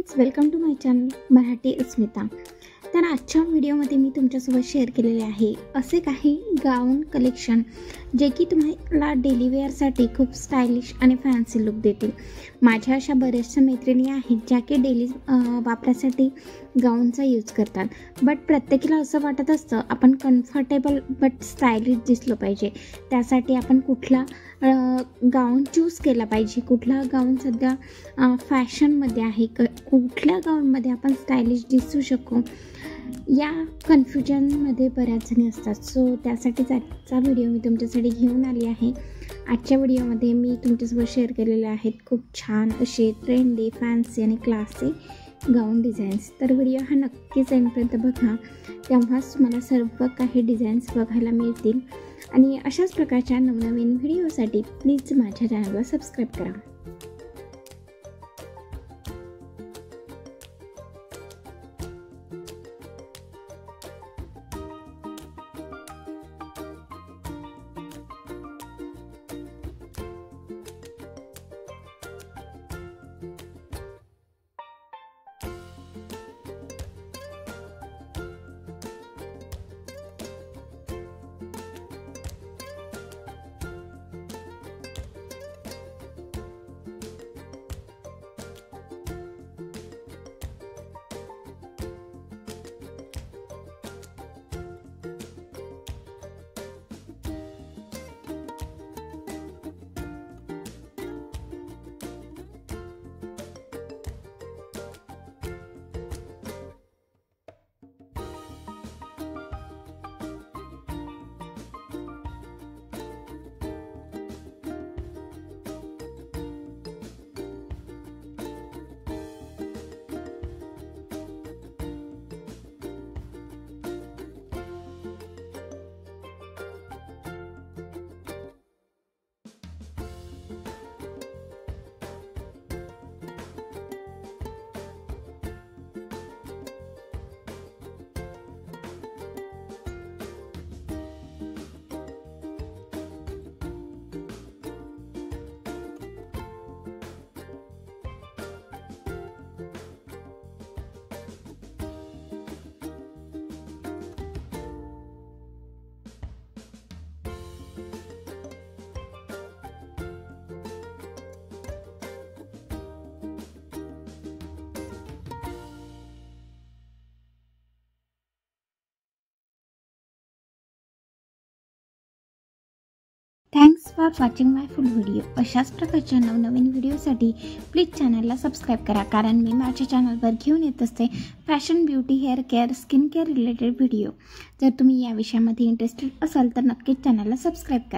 Friends, welcome to my channel Marathi Asmita. तर आजच्या व्हिडिओमध्ये मी तुमच्यासोबत शेअर केलेले आहे असे काही गाऊन कलेक्शन जे की तुम्हाला डेली वेअरसाठी खूप स्टायलिश आणि फॅन्सी लुक देतील। माझ्या अशा बऱ्याचशा मैत्रिणी आहेत ज्या की डेली वापरासाठी गाऊनचा यूज करतात, बट प्रत्येकाला असं वाटत असतं आपण कम्फर्टेबल बट स्टायलिश दिसलो पाहिजे। त्यासाठी आपण कुठला गाऊन चूज केला पाहिजे, कुठला गाऊन सध्या फॅशनमध्ये आहे, कुठल्या गाऊनमध्ये आपण स्टायलिश दिसू शकू, या कन्फ्युजनमध्ये बऱ्याच जणी असतात। सो त्यासाठीच आजचा व्हिडिओ मी तुमच्यासाठी घेऊन आली आहे। आजच्या व्हिडिओमध्ये मी तुमच्यासोबत शेअर केलेले आहेत खूप छान असे ट्रेंडी, फॅन्सी आणि क्लासी गाऊन डिझाईन्स। तर व्हिडिओ हा नक्कीच एंडपर्यंत बघा, तेव्हाच तुम्हाला सर्व काही डिझाईन्स बघायला मिळतील। आणि अशाच प्रकारच्या नवनवीन व्हिडिओसाठी प्लीज माझ्या चॅनलला सबस्क्राईब करा। Thanks for watching my full video. अशाच प्रकारच्या नवनवीन व्हिडिओसाठी प्लीज चॅनलला सबस्क्राईब करा, कारण मी माझ्या चॅनलवर घेऊन येत असते fashion, beauty, hair care, skin care related video. जर तुम्ही या विषयामध्ये इंटरेस्टेड असाल तर नक्कीच चॅनलला सबस्क्राईब करा।